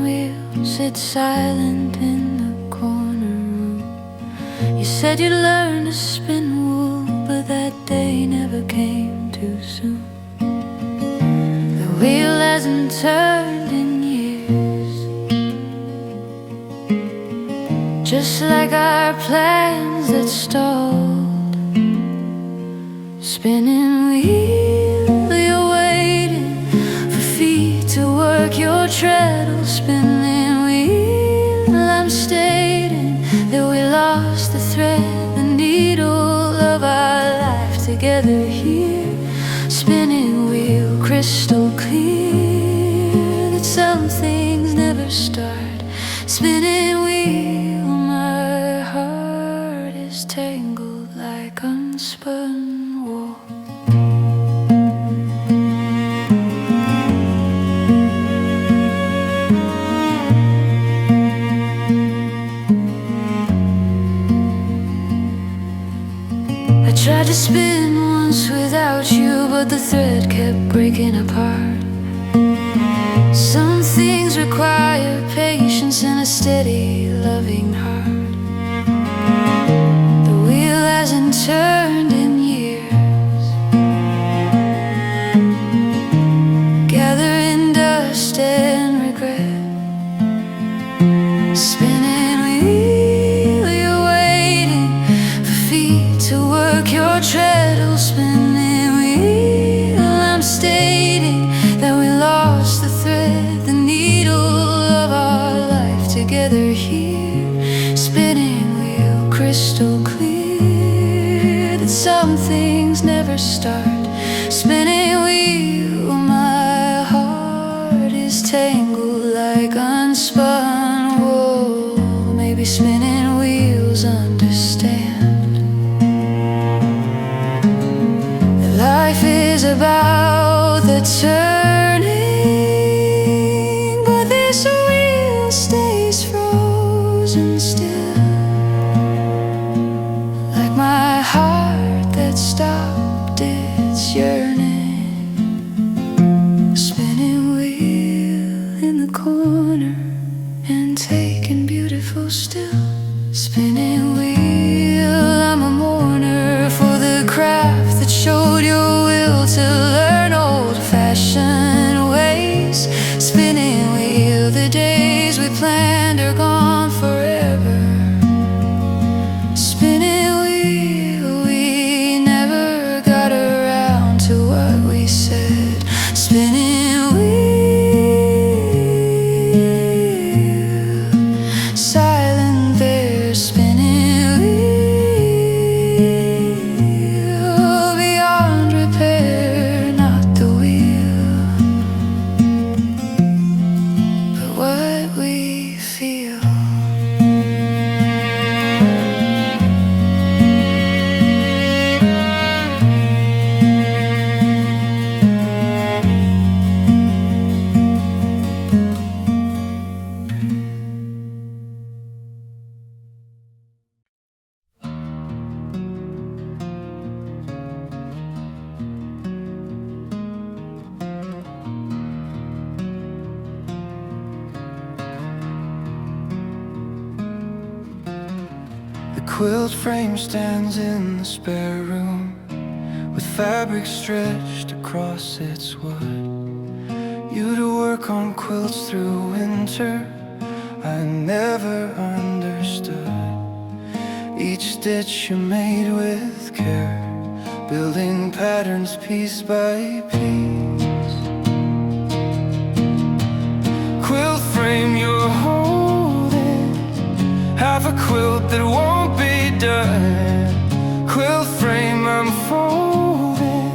wheel sit silent in the corner room. You said you'd learn to spin wool, but that day never came too soon. The wheel hasn't turned in years, just like our plans that stalled. Spinning wheel, you're waiting for feet to work your treadle. Spinning wheel, I'm stating that we lost the thread, the needle of our life together here. Spinning wheel, crystal clear, that some things never start. Spinning wheel, my heart is tangled like unspun wool. I tried to spin once without you, but the thread kept breaking apart. Some things require patience and a steady, loving heart. The wheel hasn't turned in years, gathering dust and regret. Spinning wheel, you're waiting for feet to work your treadle. Spinning wheel, I'm stating that we lost the thread, the needle of our life together here. Spinning wheel, crystal clear, that some things never start. Spinning wheel, my heart is tangled like unspun wool. Maybe spinning wheels understand that life is about the turning, but this wheel stays frozen still, like my heart that stopped its yearning. Spinning wheel in the corner and taking beautiful still. Spinning wheel, I'm a mourner for the craft that showed your will to learn old-fashioned ways. Spinning wheel, the days we planned are gone forever. Spinning wheel, we never got around to what we said. Spinning wheel, silent there. Spinning wheel, beyond repair, not the wheel, but what we feel. The quilt frame stands in the spare room, with fabric stretched across its wood. You'd work on quilts through winter, I never understood. Each stitch you made with care, building patterns piece by piece. Quilt frame you're holding, half a quilt that won't be done. Quilt frame I'm folding,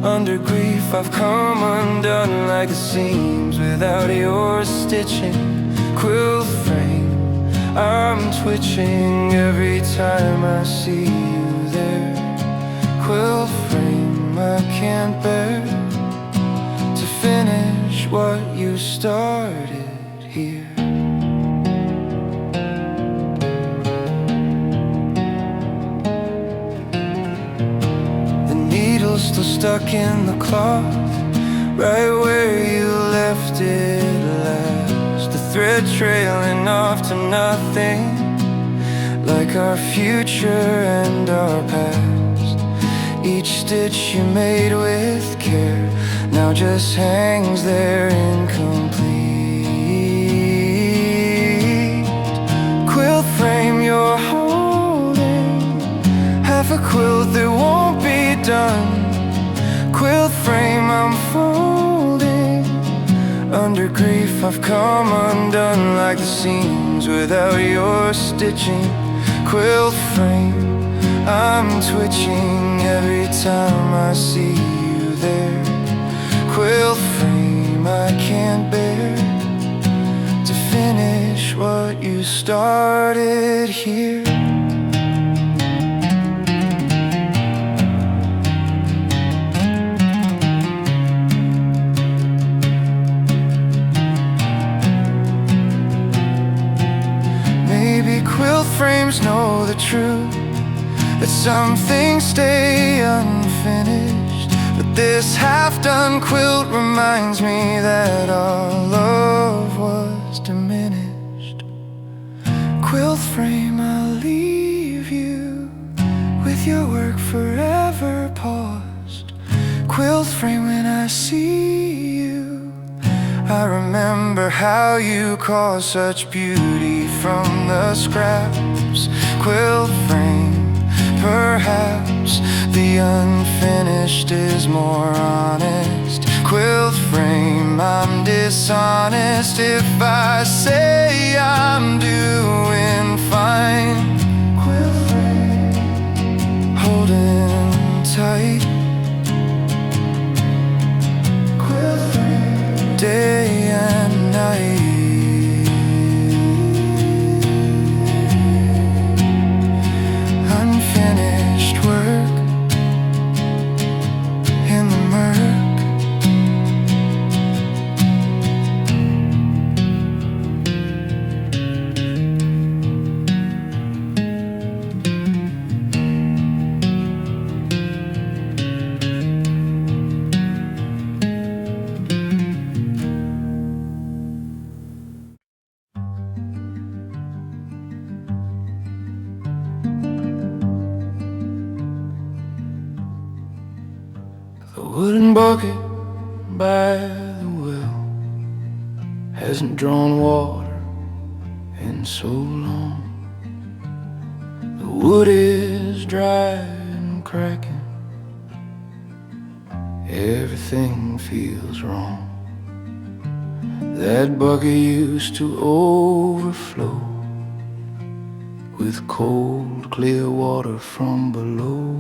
under grief I've come undone, like the seams without your stitching. Quilt frame, I'm twitching every time I see you there. Quilt frame, I can't bear to finish what you started here. The needle's still stuck in the cloth, right where you left it last. The thread trailing off to nothing, like our future and our past. Each stitch you made with care now just hangs there incomplete. Quilt frame you're holding, half a quilt that won't be done. Quilt frame I'm folding, under grief I've come undone, like the seams without your stitching. Quilt frame I'm twitching every time I see you there. Quilt frame I can't bear to finish what you started here. Maybe quilt frames know the truth, that some things stay unfinished, but this half-done quilt reminds me that our love was diminished. Quilt frame, I'll leave you with your work forever paused. Quilt frame, when I see you, I remember how you caused such beauty from the scraps. Quilt frame, perhaps the unfinished is more honest. Quilt frame, I'm dishonest if I say I'm doing fine. Quilt frame, holding tight. Quilt frame, day and night. Unfinished work in the murk. The wooden bucket by the well hasn't drawn water in so long. The wood is dry and cracking, everything feels wrong. That bucket used to overflow with cold, clear water from below.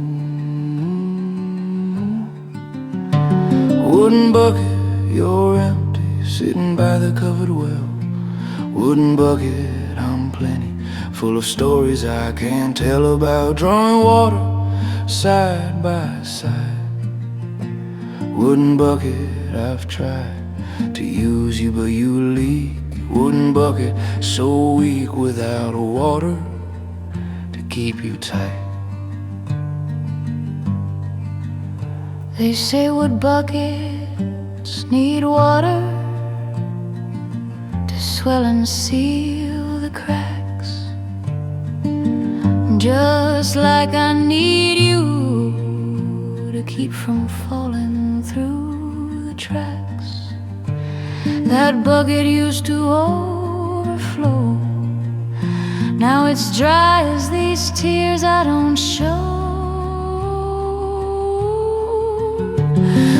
Wooden bucket, you're empty, sitting by the covered well. Wooden bucket, I'm plenty, full of stories I can't tell about drawing water side by side. Wooden bucket, I've tried to use you, but you leak. Wooden bucket, so weak without water to keep you tight. They say wood buckets need water to swell and seal the cracks, just like I need you to keep from falling through the tracks. That bucket used to overflow, now it's dry as these tears I don't show.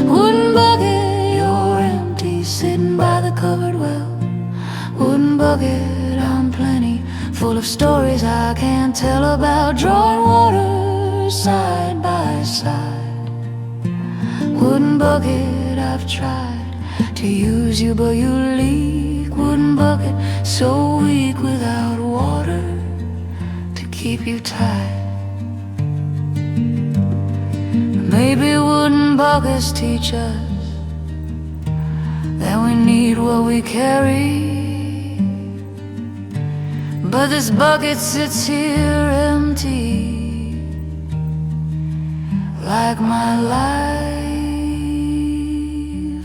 Wooden bucket, you're empty, sitting by the covered well. Wooden bucket, I'm plenty, full of stories I can't tell about drawing water side by side. Wooden bucket, I've tried to use you, but you leak. Wooden bucket, so weak without water to keep you tight. Maybe wooden buckets teach us that we need what we carry, but this bucket sits here empty, like my life,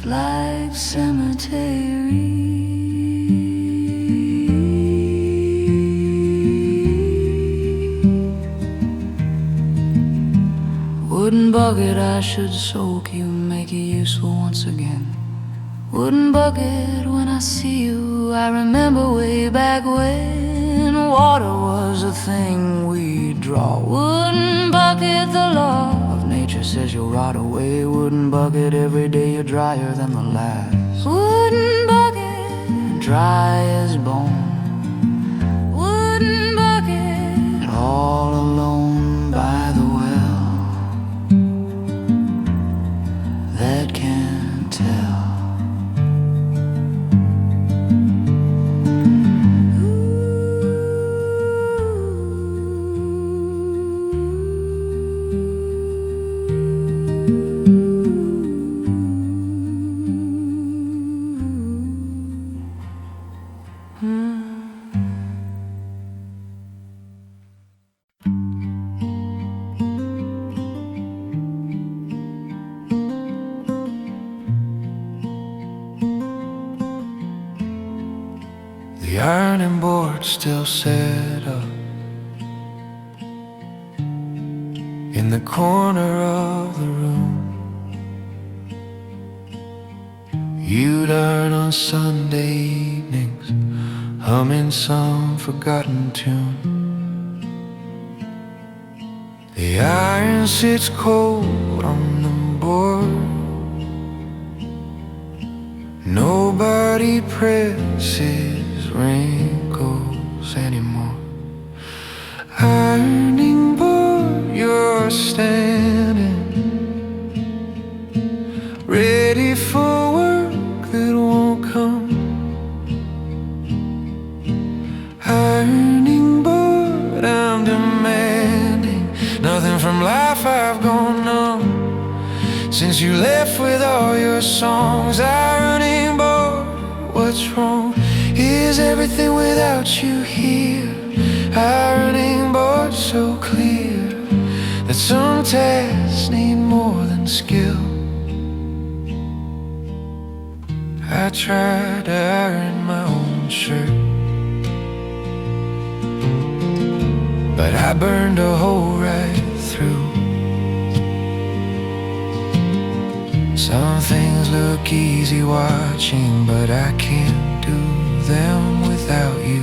like cemetery. bucket, I should soak you, make you useful once again. Wooden bucket, when I see you, I remember way back when water was a thing we'd draw. Wooden bucket, the law of nature says you'll rot away. Wooden bucket, every day you're drier than the last. Wooden bucket, dry as bone. Wooden bucket, all alone by the well that can't tell. The ironing board still set up in the corner of the room. You'd iron on Sunday evenings, humming some forgotten tune. The iron sits cold on the board. Nobody presses wrinkles anymore. Ironing board, you're standing ready for work that won't come. Ironing board, I'm demanding nothing from life, I've gone numb since you left with all your songs. Ironing board, what's wrong? Is everything without you here? Ironing board, so clear that some tasks need more than skill. I tried to iron my own shirt, but I burned a hole right through. Some things look easy watching, but I can't do them without you.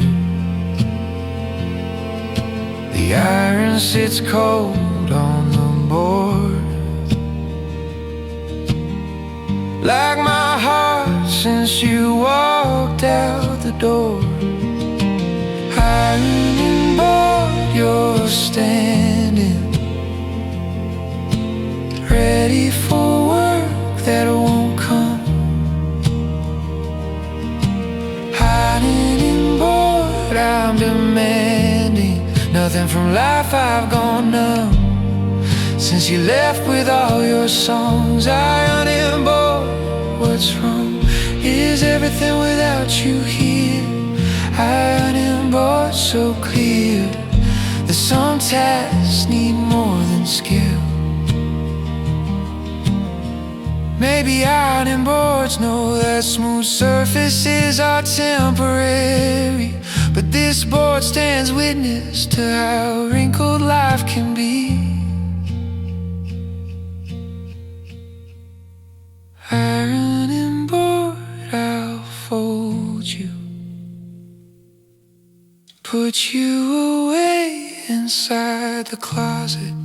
The iron sits cold on the board, like my heart since you walked out the door. Ironing board, you're standing ready for work that won't come. Ironing board, I'm demanding nothing from life, I've gone numb since you left with all your songs. Ironing board, what's wrong? Is everything without you here? Ironing board, so clear that some tasks need more than skill. Maybe ironing boards know that smooth surfaces are temporary, but this board stands witness to how wrinkled life can be. Ironing board, I'll fold you, put you away inside the closet.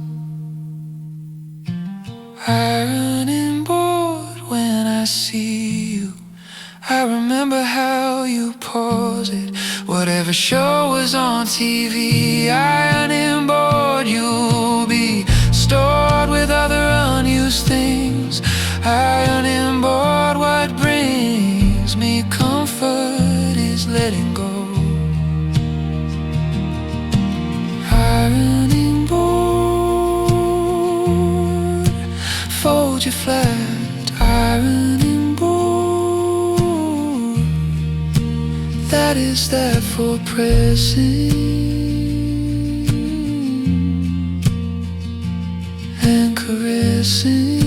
Ironing board, when I see you, I remember how you pause it. Whatever show was on TV, ironing board, you'll be stored with other unused things. Ironing board, what brings me comfort is letting go. Ironing board, fold you flat. Ironing board, that is that for pressing and caressing.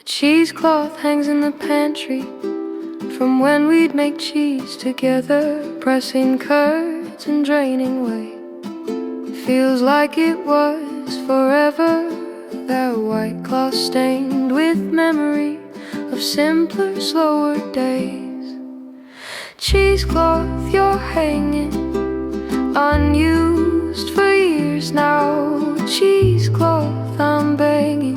cheesecloth hangs in the pantry from when we'd make cheese together, pressing curds and draining whey. Feels like it was forever, that white cloth stained with memory of simpler, slower days. Cheesecloth, you're hanging unused for years now. Cheesecloth, I'm banging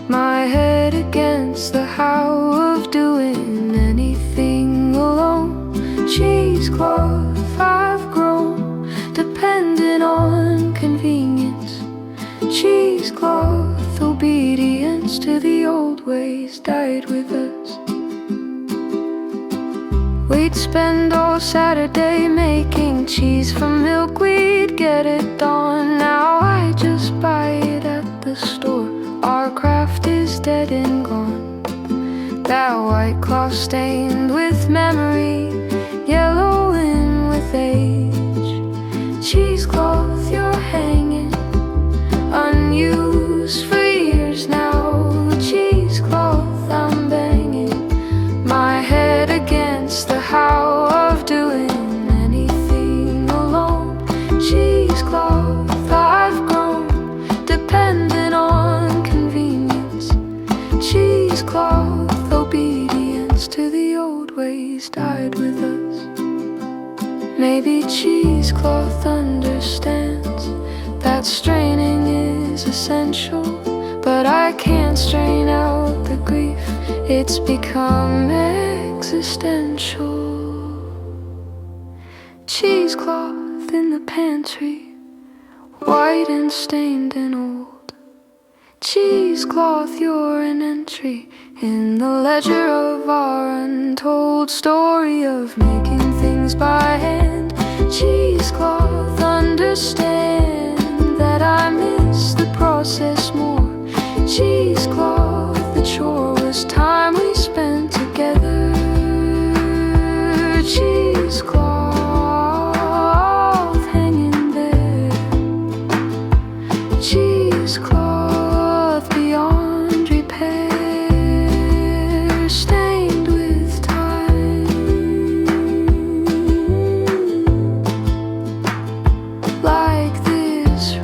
my head against the how of doing anything alone. Cheesecloth, I've grown dependent on convenience. Cheesecloth, obedience to the old ways died with us. We'd spend all Saturday making cheese from milk, we'd get it done. Now I just buy it at the store. Our craft is dead and gone. That white cloth stained with memory, yellowing with age. Cheesecloth, you're hanging unused for years now. Cheesecloth, I'm banging my head against the how of doing anything alone. Cheesecloth, I've grown dependent on convenience. Cheesecloth, obedience to the old ways died with us. Maybe cheesecloth understands that straining is essential, but I can't strain out the grief, it's become existential. Cheesecloth in the pantry, white and stained and old. Cheesecloth, you're an entry in the ledger of our untold story of making things by hand. Cheesecloth, understand that I miss the process more. Cheesecloth, the chore was time we spent together. Cheesecloth, hanging there. Cheesecloth, beyond repair, stained with time. Like this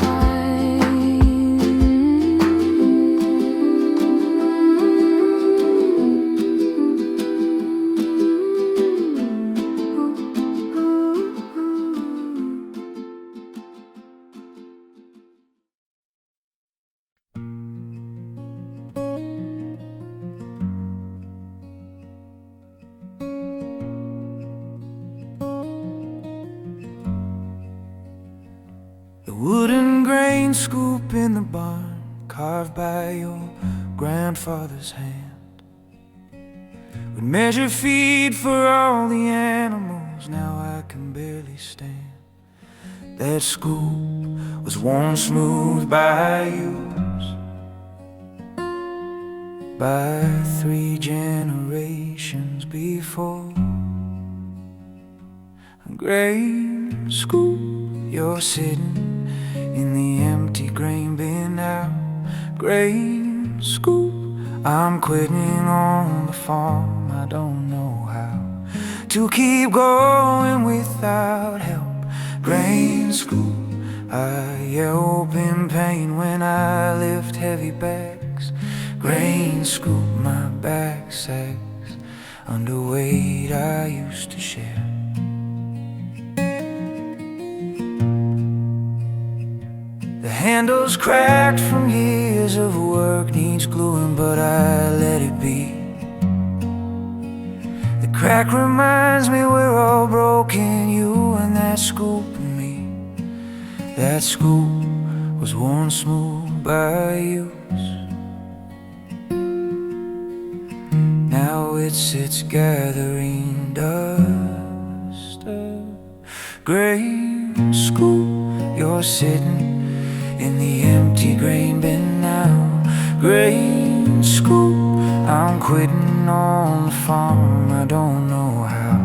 The wooden grain scoop in the barn, carved by your grandfather's hand, would measure feed for all the animals. Now I can barely stand. That scoop was worn smooth by use, by 3 generations before. A grain scoop, you're sitting in the empty grain bin now. Grain scoop, I'm quitting on the farm. I don't know how to keep going without help. Grain scoop, I yelp in pain when I lift heavy bags. Grain scoop, my back sags under weight I used to share. The handle's cracked from years of work, needs gluing, but I let it be. The crack reminds me we're all broken, you and that scoop and me. That scoop was worn smooth by use. Now it sits gathering dust. A grain scoop, you're sitting in the empty grain bin now. Grain scoop, I'm quitting on the farm. I don't know how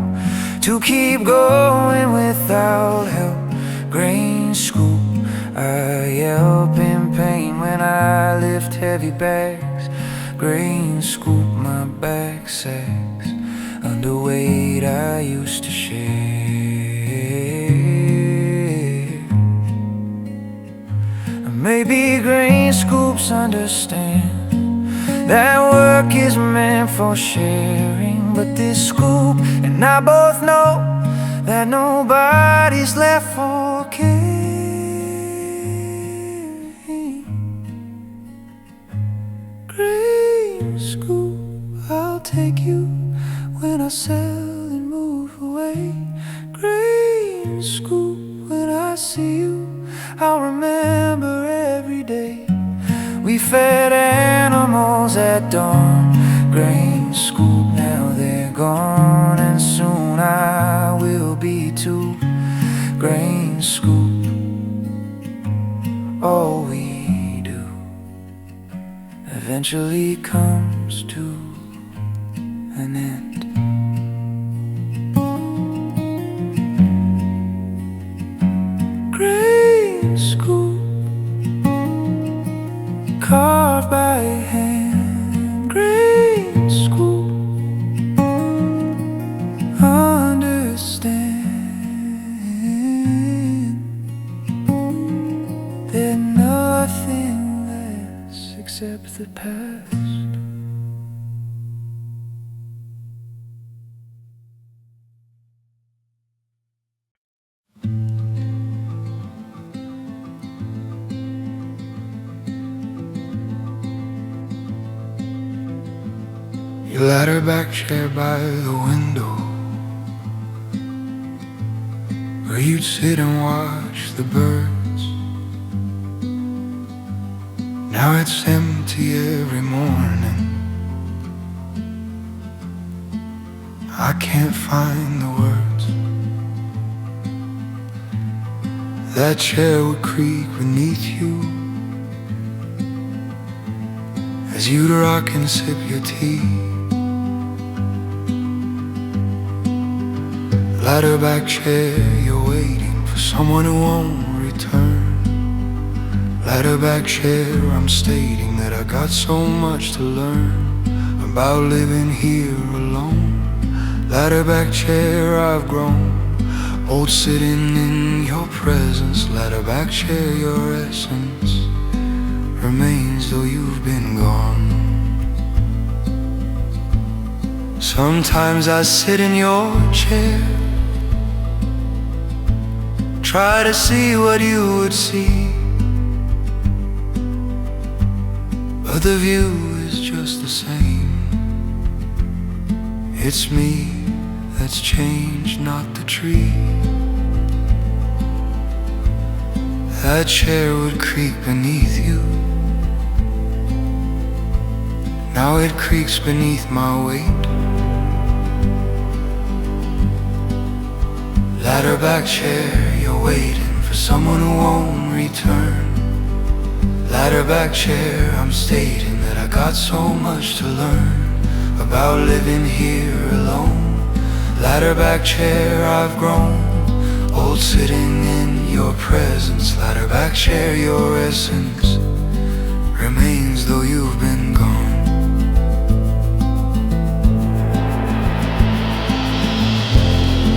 to keep going without help. Grain scoop, I yelp in pain when I lift heavy bags. grain scoop my back sacks, underweight I used to share. Maybe grain scoops understand that work is meant for sharing, but this scoop and I both know that nobody's left for caring. Grain scoop, I'll take you when I sell and move away. Grain scoop, when I see you, I'll remember every day. We fed animals at dawn. Grain scoop, now they're gone, and soon I will be too. Grain scoop, all we do eventually comes to an end. Grain scoop, carved by hand. Grain scoop, understand. There's nothing less except the past. Your ladder-back chair by the window, where you'd sit and watch the birds. Now it's empty every morning. I can't find the words. That chair would creak beneath you as you'd rock and sip your tea. Ladder-back chair, you're waiting for someone who won't return. Ladder-back chair, I'm stating that I got so much to learn about living here alone. Ladder-back chair, I've grown old sitting in your presence. Ladder-back chair, your essence remains though you've been gone. Sometimes I sit in your chair, try to see what you would see, but the view is just the same. It's me that's changed, not the tree. That chair would creak beneath you. Now it creaks beneath my weight. Ladder-back chair, you're waiting for someone who won't return. Ladder-back chair, I'm stating that I got so much to learn about living here alone. Ladder-back chair, I've grown old sitting in your presence. Ladder-back chair, your essence remains though you've been gone.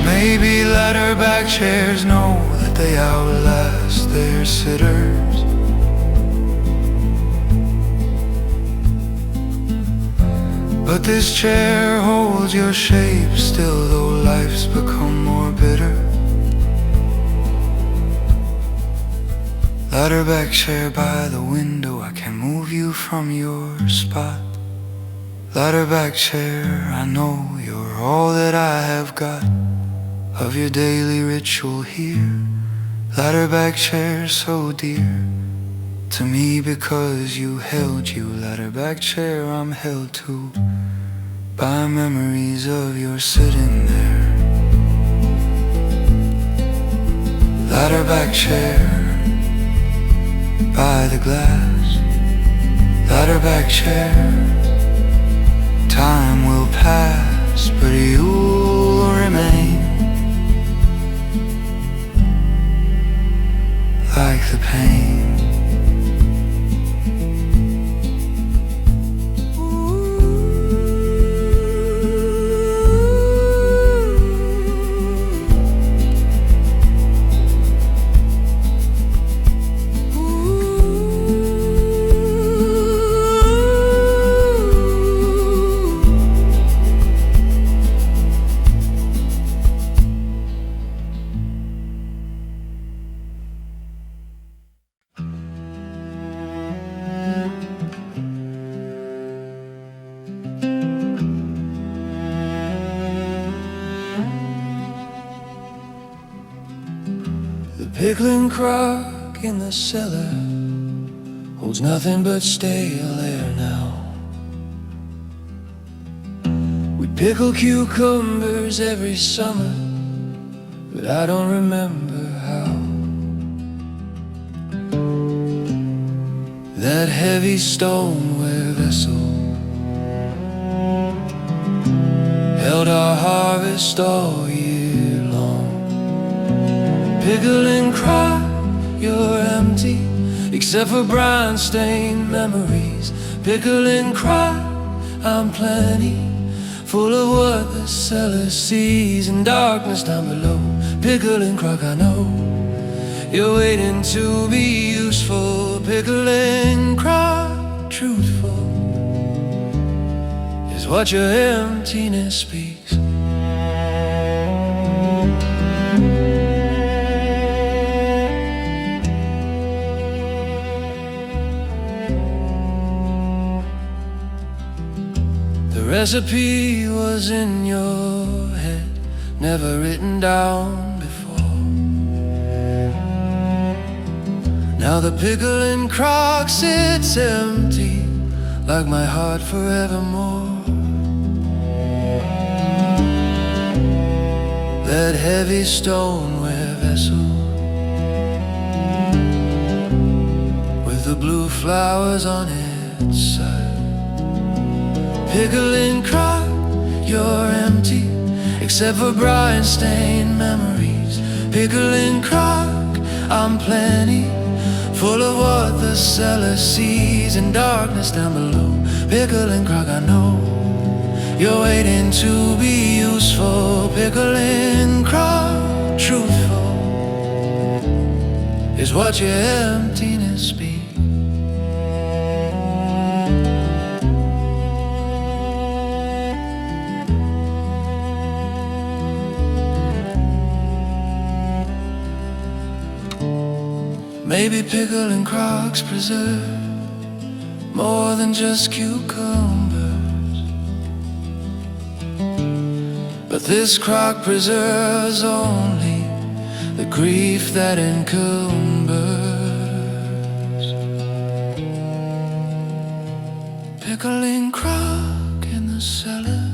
Maybe ladder-back chairs know that they outlast their sitters. But this chair holds your shape still, though life's become more bitter. Ladder-back chair by the window, I can move you from your spot. Ladder-back chair, I know you're all that I have got of your daily ritual here. Ladder-back chair, so dear to me because you held you. Ladder-back chair, I'm held to by memories of your sitting there. Ladder-back chair by the glass. Ladder-back chair, time will pass, but you'll remain like the pain. Ooh. pickling crock in the cellar holds nothing but stale air now. We pickle cucumbers every summer, but I don't remember how. That heavy stoneware vessel held our harvest all year long. Pickling crock, you're empty, except for brine-stained memories. Pickling crock, I'm plenty, full of what the cellar sees, and darkness down below. Pickling crock, I know you're waiting to be useful. Pickling crock, truthful is what your emptiness speaks. The recipe was in your head, never written down before. Now the pickling crock sits empty, like my heart forevermore. That heavy stoneware vessel with the blue flowers on its side. Pickling crock, you're empty, except for brine-stained memories. Pickling crock, I'm plenty, full of what the cellar sees, and darkness down below. Pickling crock, I know you're waiting to be useful. Pickling crock, truthful is what your emptiness speaks. Maybe pickling crocks preserve more than just cucumbers, but this crock preserves only the grief that encumbers. Pickling crock in the cellar,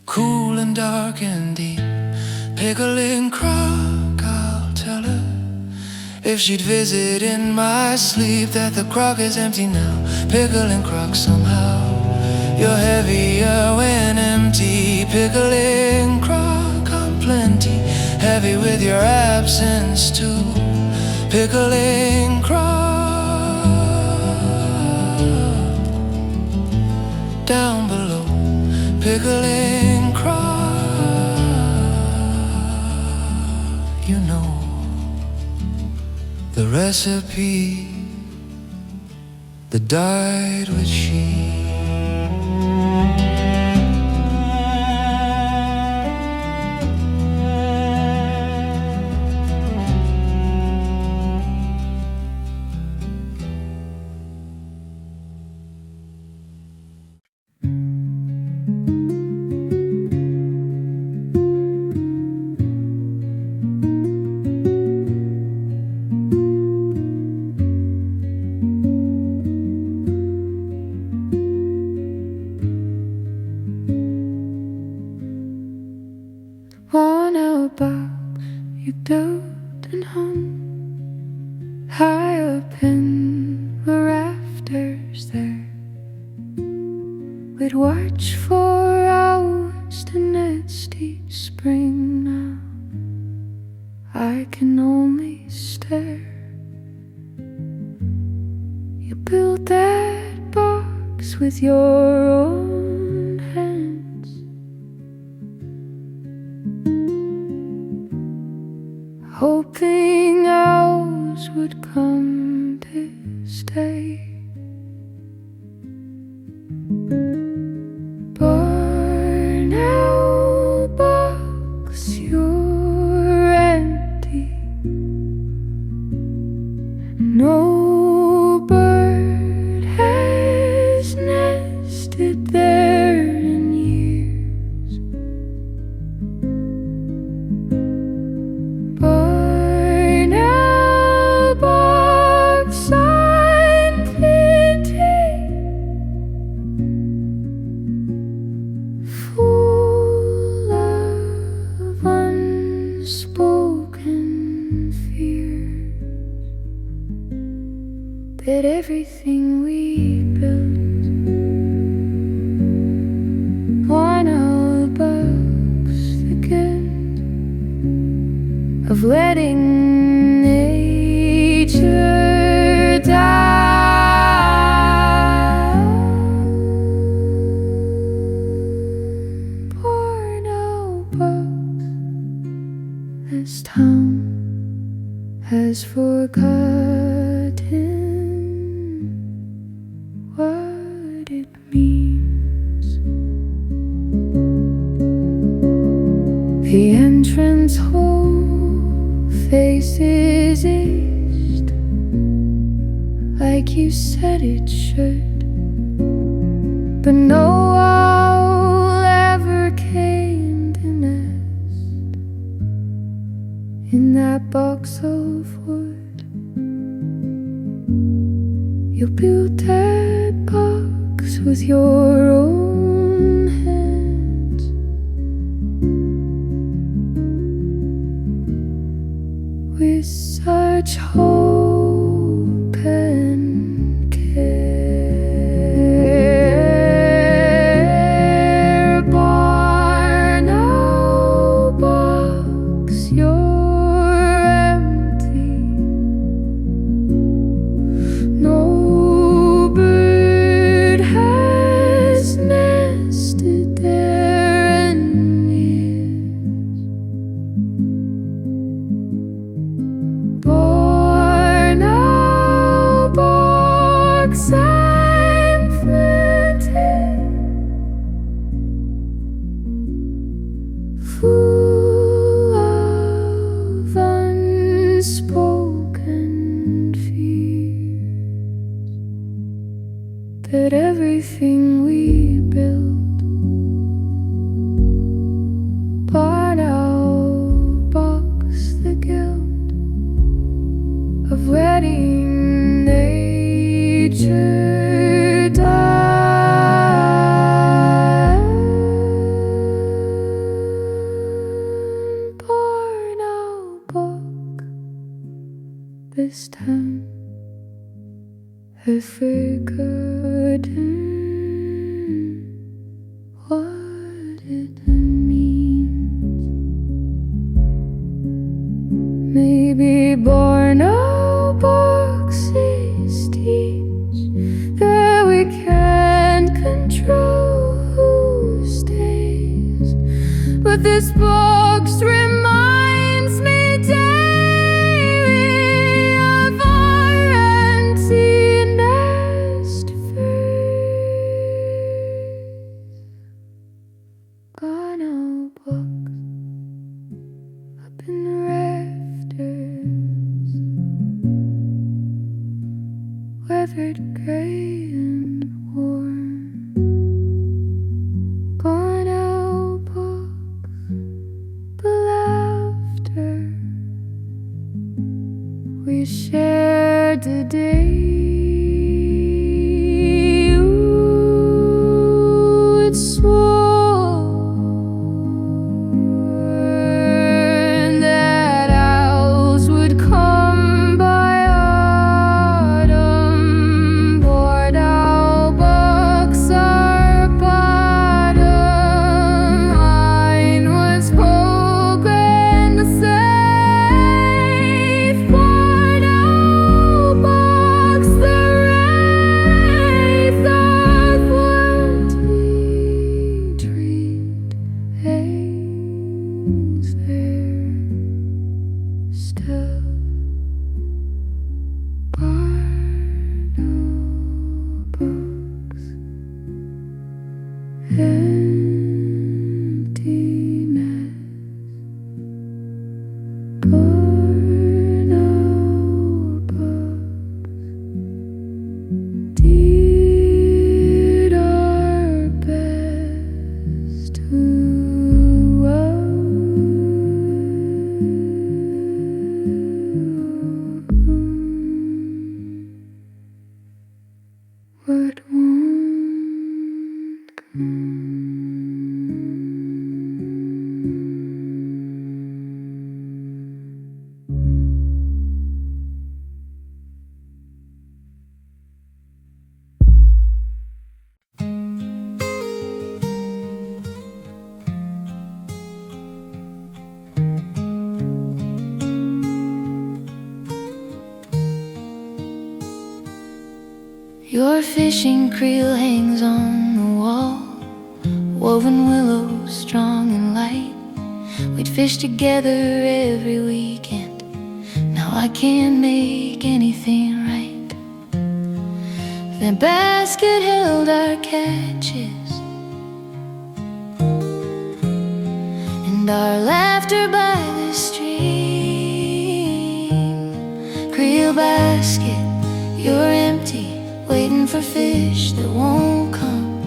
cool and dark and deep. Pickling crock, I'll tell her if she'd visit in my sleep that the crock is empty now. Pickling crock, somehow you're heavier when empty. Pickling crock, I'm plenty, heavy with your absence too. Pickling crock, down below. Pickling crock, you know the recipe that died with she. Worn out box you built and hung high up in the rafters there. We'd watch for hours the next each spring. Now I can only stare. You built that box with your own hands, hoping ours would come this day. But now, box, you're empty. No bird has nested there. of letting nature die. Born out books, this town has forgotten what it means. The entrance hall faces east, like you said it should, but no owl ever came to nest in that box of wood. You built that box with your own hands, with such hope and care. Barn owl box, you're empty. No bird has nested there in years. Born owl box, I'm flooded, full of unspoken fears, that everything we built, barn owl box, the guilt of letting nature die. Born owl box, this time have forgotten what it means. Maybe born owl boxes teach that we can't control who stays, but this box reminds me daily of our empty nest phrase. Gone owl box, up in the rafters, weathered gray and warm. Gone owl box, the laughter we shared today. Ooh, it's sworn that owls would come by autumn. Bored owl box, our bottom line was spoken to safe. Bored owl box, the wraith of what we dreamed hangs there still. Barn owl box, empty nest. Barn owl box, did our best to what won't come. Your fishing creel hangs on the wall, woven willow, strong and light. We'd fish together every weekend. Now I can't make anything right. The basket held our catches and our laughter by the stream. Creel basket, you're empty, waiting for fish that won't come.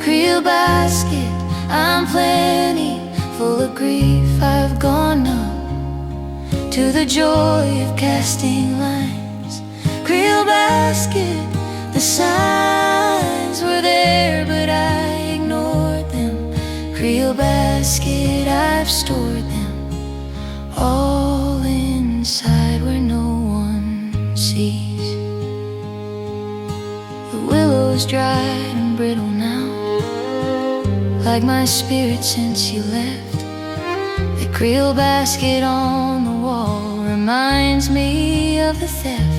Creel basket, I'm plenty, full of grief, I've gone numb to the joy of casting lines. Creel basket, the signs were there but I ignored them. Creel basket, I've stored them all inside where no one sees. The willow's dried and brittle now, like my spirit since you left. The creel basket on the wall reminds me of the theft.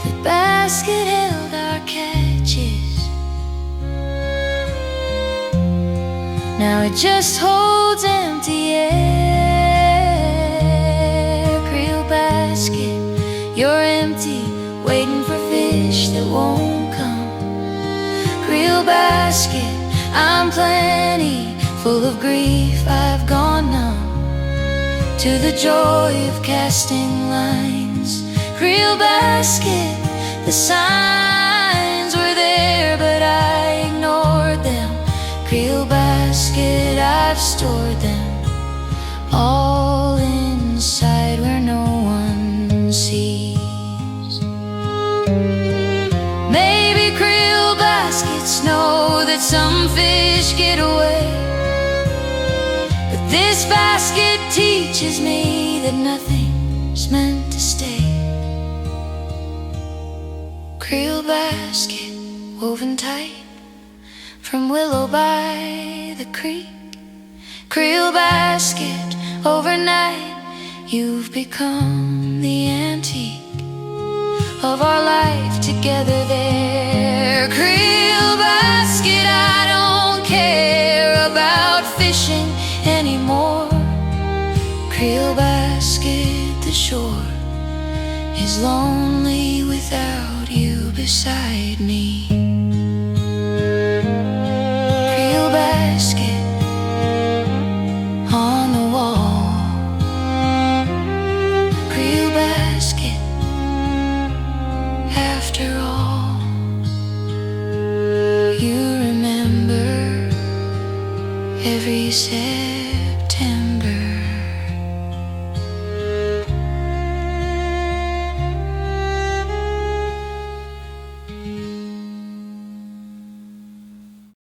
The basket held our catches, now it just holds empty air. Creel basket, you're empty, waiting for fish that won't come. Creel basket, I'm plenty, full of grief, I've gone numb to the joy of casting lines. Creel basket, the signs were there but I ignored them. Creel basket, I've stored them all inside where no one sees. Maybe creel baskets know that some fish get away, but this basket teaches me that nothing's meant to stay. Creel basket, woven tight from willow by the creek. Creel basket, overnight you've become the antique of our life together there. Creel basket, I don't care about fishing anymore. Creel basket, the shore is lonely without you beside me. Creel basket on the wall. Creel basket, after all, you remember every second